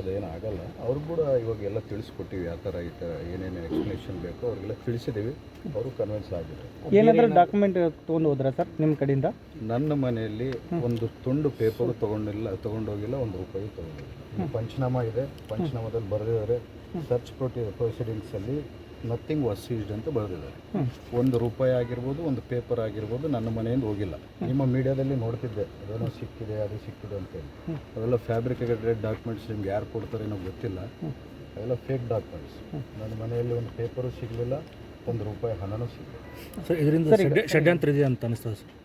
ಅದೇನು ಆಗಲ್ಲ. ಅವ್ರು ಕೂಡ ಇವಾಗ ಎಲ್ಲ ತಿಳಿಸ್ಕೊಟ್ಟಿವಿ, ಯಾವ ಥರ ಈ ಥರ ಏನೇನು ಎಕ್ಸ್ಪ್ಲನೇಷನ್ ಬೇಕೋ ಅವ್ರಿಗೆಲ್ಲ ತಿಳಿಸಿದ್ದೀವಿ. ಅವರು ಕನ್ವಿನ್ಸ್ ಆಗಿದ್ದಾರೆ. ಏನಾದರೂ ಡಾಕ್ಯುಮೆಂಟ್ ತೊಗೊಂಡು ಹೋದ್ರಾ ಸರ್ ನಿಮ್ಮ ಕಡೆಯಿಂದ? ನನ್ನ ಮನೆಯಲ್ಲಿ ಒಂದು ತುಂಡು ಪೇಪರು ತೊಗೊಂಡೋಗಿಲ್ಲ, ₹1 ತೊಗೊಂಡಿಲ್ಲ. ಪಂಚನಾಮ ಇದೆ, ಪಂಚನಾಮದಲ್ಲಿ ಬರೆದಿದ್ದಾರೆ ಸರ್ಚ್ ಪ್ರೊಸೀಡಿಂಗ್ಸಲ್ಲಿ ನಥಿಂಗ್ ವಾಸ್ ಸೀಸ್ಡ್ ಅಂತ ಬರೆದಿದ್ದಾರೆ. ₹1 ಆಗಿರ್ಬೋದು, ಒಂದು ಪೇಪರ್ ಆಗಿರ್ಬೋದು ನನ್ನ ಮನೆಯಿಂದ ಹೋಗಿಲ್ಲ. ನಿಮ್ಮ ಮೀಡಿಯಾದಲ್ಲಿ ನೋಡ್ತಿದ್ದೆ ಅದೇನೋ ಸಿಕ್ಕಿದೆ, ಅದು ಸಿಕ್ಕಿದೆ ಅಂತೇಳಿ. ಅವೆಲ್ಲ ಫ್ಯಾಬ್ರಿಕೇಟೆಡ್ ಡಾಕ್ಯುಮೆಂಟ್ಸ್ ನಿಮ್ಗೆ ಯಾರು ಕೊಡ್ತಾರೆ ಏನೋ ಗೊತ್ತಿಲ್ಲ. ಅವೆಲ್ಲ ಫೇಕ್ ಡಾಕ್ಯುಮೆಂಟ್ಸ್. ನನ್ನ ಮನೆಯಲ್ಲಿ ಒಂದು ಪೇಪರು ಸಿಗಲಿಲ್ಲ, ₹1 ಹಣನೂ ಸಿಗಲಿಲ್ಲ. ಸರ್ ಇದರಿಂದ ಷಡ್ಯಂತ್ರ ಇದೆ ಅಂತ ಅನಿಸ್ತದೆ ಸರ್?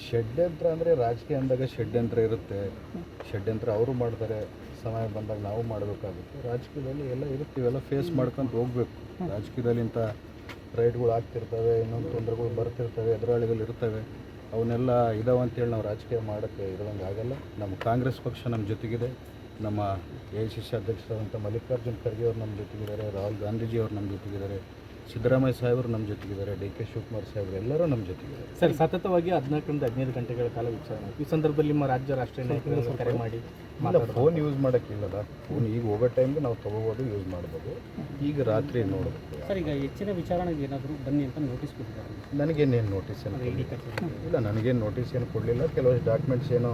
ಷಡ್ಯಂತ್ರ ಅಂದರೆ ರಾಜಕೀಯ ಅಂದಾಗ ಷಡ್ಯಂತ್ರ ಇರುತ್ತೆ. ಷಡ್ಯಂತ್ರ ಅವರು ಮಾಡ್ತಾರೆ, ಸಮಯ ಬಂದಾಗ ನಾವು ಮಾಡಬೇಕಾಗುತ್ತೆ. ರಾಜಕೀಯದಲ್ಲಿ ಎಲ್ಲ ಇರುತ್ತೆ, ಇವೆಲ್ಲ ಫೇಸ್ ಮಾಡ್ಕೊಂಡು ಹೋಗ್ಬೇಕು. ರಾಜಕೀಯದಲ್ಲಿ ಇಂಥ ರೈಟ್ಗಳು ಆಗ್ತಿರ್ತವೆ, ಇನ್ನೊಂದು ತೊಂದರೆಗಳು ಬರ್ತಿರ್ತವೆ, ಎದುರಾಳಿಗಳು ಇರ್ತವೆ. ಅವನ್ನೆಲ್ಲ ಇದಾವೆ ಅಂತೇಳಿ ನಾವು ರಾಜಕೀಯ ಮಾಡೋಕ್ಕೆ ಇರೋಂಗೆ ಆಗಲ್ಲ. ನಮ್ಮ ಕಾಂಗ್ರೆಸ್ ಪಕ್ಷ ನಮ್ಮ ಜೊತೆಗಿದೆ. ನಮ್ಮ AICC ಅಧ್ಯಕ್ಷರಾದಂಥ ಮಲ್ಲಿಕಾರ್ಜುನ್ ಖರ್ಗೆ ಅವರು ನಮ್ಮ ಜೊತೆಗಿದ್ದಾರೆ, ರಾಹುಲ್ ಗಾಂಧೀಜಿ ಅವರು ನಮ್ಮ ಜೊತೆಗಿದ್ದಾರೆ, ಸಿದ್ದರಾಮಯ್ಯ ಸಾಹೇಬರು ನಮ್ಮ ಜೊತೆಗಿದ್ದಾರೆ, DK ಶಿವಕುಮಾರ್ ಸಾಹೇಬರು ಎಲ್ಲರೂ ನಮ್ಮ ಜೊತೆಗಿದ್ದಾರೆ. ಸರ್, ಸತತವಾಗಿ 14ರಿಂದ 15 ಗಂಟೆಗಳ ಕಾಲ ವಿಚಾರಣೆ. ಈ ಸಂದರ್ಭದಲ್ಲಿ ನಿಮ್ಮ ರಾಜ್ಯ ರಾಷ್ಟ್ರೀಯ ನಾಯಕರನ್ನು ಕರೆ ಮಾಡಿ ಫೋನ್ ಯೂಸ್ ಮಾಡೋಕ್ಕಿಲ್ಲಲ್ಲ. ಫೋನ್ ಈಗ ಹೋಗೋ ಟೈಮ್ಗೆ ನಾವು ತೊಗೋಬೋದು, ಯೂಸ್ ಮಾಡ್ಬೋದು. ಈಗ ರಾತ್ರಿ ನೋಡಬೇಕು ಸರ್. ಈಗ ಹೆಚ್ಚಿನ ವಿಚಾರಣೆಗೆ ಏನಾದರೂ ಬನ್ನಿ ಅಂತ ನೋಟಿಸ್ ಕೊಟ್ಟಿದ್ದಾರೆ? ನನಗೇನೇನು ನೋಟಿಸ್ ಏನು ಇಲ್ಲ, ನನಗೇನು ನೋಟಿಸ್ ಏನು ಕೊಡಲಿಲ್ಲ. ಕೆಲವಷ್ಟು ಡಾಕ್ಯುಮೆಂಟ್ಸ್ ಏನೋ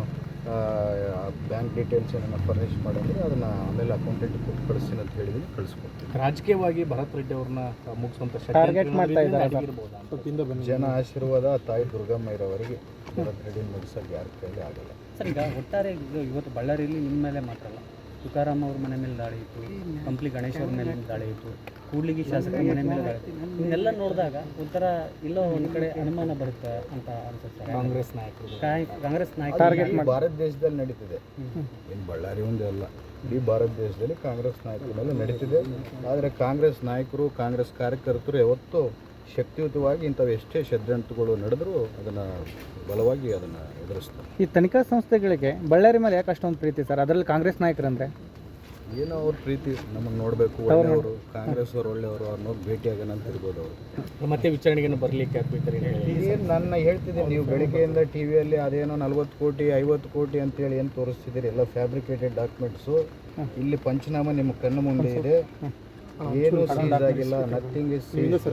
ಬ್ಯಾಂಕ್ ಡೀಟೇಲ್ಸ್ ಏನೋ ಫರ್ನಿಷ್ ಮಾಡಿದ್ರೆ ಅದನ್ನು ಆಮೇಲೆ ಅಕೌಂಟೆಂಟ್ ಕೊಟ್ಟು ಕಳಿಸ್ತೀನಿ ಅಂತ ಹೇಳಿದ್ದೀನಿ, ಕಳಿಸ್ಕೊಡ್ತೀನಿ. ರಾಜಕೀಯವಾಗಿ ಭರತ್ ರೆಡ್ಡಿ ಅವ್ರನ್ನ ಮುಗಿಸುವಂಥ ಟಾರ್ಗೆಟ್ ಮಾಡ್ತಾ ಇದ್ದಾರೆ. ಜನ ಆಶೀರ್ವಾದ ತಾಯಿ ದುರ್ಗಮ್ಮ ಇರೋವರೆಗೆ ಭರತ್ ರೆಡ್ಡಿ ಮುಗಿಸೋಕ್ಕೆ ಯಾರ ಕೈಯಲ್ಲಿ ಆಗಲ್ಲ. ಸರ್, ಈಗ ಒಟ್ಟಾರೆ ಇವತ್ತು ಬಳ್ಳಾರಿಯಲ್ಲಿ ನಿಮ್ಮ ಮೇಲೆ ಮಾತ್ರ ಅಲ್ಲ, ತುಕಾರಾಮ್ ಅವ್ರ ಮನೆ ಮೇಲೆ ದಾಳಿ ಇತ್ತು, ಕಂಪ್ಲಿ ಗಣೇಶ್ ಅವ್ರ ಮೇಲೆ ದಾಳಿ ಇತ್ತು, ಕೂಡ್ಲಿಗಿ ಶಾಸಕರ ಮನೆ ಮೇಲೆ ದಾಳಿ ಇತ್ತು. ಇದನ್ನೆಲ್ಲ ನೋಡಿದಾಗ ಒಂಥರ ಎಲ್ಲೋ ಒಂದು ಕಡೆ ಅನುಮಾನ ಬರುತ್ತೆ ಅಂತ ಅನ್ಸುತ್ತೆ. ಕಾಂಗ್ರೆಸ್ ನಾಯಕರು ಟಾರ್ಗೆಟ್ ಮಾಡಿ ಭಾರತ ದೇಶದಲ್ಲಿ ನಡೀತಿದೆ, ಏನು ಬಳ್ಳಾರಿ ಒಂದೇ ಅಲ್ಲ, ಇಡೀ ಭಾರತ ದೇಶದಲ್ಲಿ ಕಾಂಗ್ರೆಸ್ ನಾಯಕರ ಮೇಲೆ ನಡೀತಿದೆ. ಆದರೆ ಕಾಂಗ್ರೆಸ್ ನಾಯಕರು, ಕಾಂಗ್ರೆಸ್ ಕಾರ್ಯಕರ್ತರು ಯಾವತ್ತೂ ಶಕ್ತಿಯುತವಾಗಿ ಇಂಥವು ಎಷ್ಟೇ ಷಡ್ಯಂತ್ರಗಳು ನಡೆದರೂ ಅದನ್ನು ಬಲವಾಗಿ ಅದನ್ನು ಎದುರಿಸ್ತಾರೆ. ಈ ತನಿಖಾ ಸಂಸ್ಥೆಗಳಿಗೆ ಬಳ್ಳಾರಿ ಮೇಲೆ ಯಾಕೆ ಅಷ್ಟೊಂದು ಪ್ರೀತಿ ಸರ್? ಅದರಲ್ಲಿ ಕಾಂಗ್ರೆಸ್ ನಾಯಕರಂದರೆ ಏನೋ ಅವ್ರ ಪ್ರೀತಿ, ನಮಗೆ ನೋಡಬೇಕು, ಒಳ್ಳೆಯವರು, ಕಾಂಗ್ರೆಸ್ ಅವ್ರು ಒಳ್ಳೆಯವರು, ಅವ್ರನ್ನ ಭೇಟಿಯಾಗೋಣ ಅಂತ ಇರ್ಬೋದು ಅವರು. ಮತ್ತೆ ವಿಚಾರಣೆಗೆ ಬರಲಿಕ್ಕೆ ಏನು ನನ್ನ ಹೇಳ್ತಿದ್ದೀನಿ, ನೀವು ಬೆಳಗ್ಗೆಯಿಂದ ಟಿವಿಯಲ್ಲಿ ಅದೇನೋ 40 ಕೋಟಿ 50 ಕೋಟಿ ಅಂತೇಳಿ ಏನು ತೋರಿಸ್ತಿದ್ದೀರಿ, ಎಲ್ಲ ಫ್ಯಾಬ್ರಿಕೇಟೆಡ್ ಡಾಕ್ಯುಮೆಂಟ್ಸು. ಇಲ್ಲಿ ಪಂಚನಾಮ ನಿಮ್ಮ ಕಣ್ಣು ಮುಂದೆ ಇದೆ, ಏನು ಸೀಸ್ ಆಗಿಲ್ಲ, ನಥಿಂಗ್ ಇಸ್ ಸೀಸ್,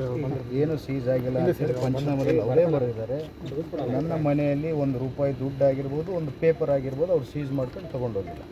ಏನು ಸೀಸ್ ಆಗಿಲ್ಲ ಅಂತೇಳಿ ಪಂಚನಾಮದಲ್ಲಿ ಅವರೇ ಬರೆದಿದ್ದಾರೆ. ನನ್ನ ಮನೆಯಲ್ಲಿ ₹1 ದುಡ್ಡು ಆಗಿರ್ಬೋದು, ಒಂದು ಪೇಪರ್ ಆಗಿರ್ಬೋದು, ಅವ್ರು ಸೀಸ್ ಮಾಡ್ಕೊಂಡು ತೊಗೊಂಡೋಗಿಲ್ಲ.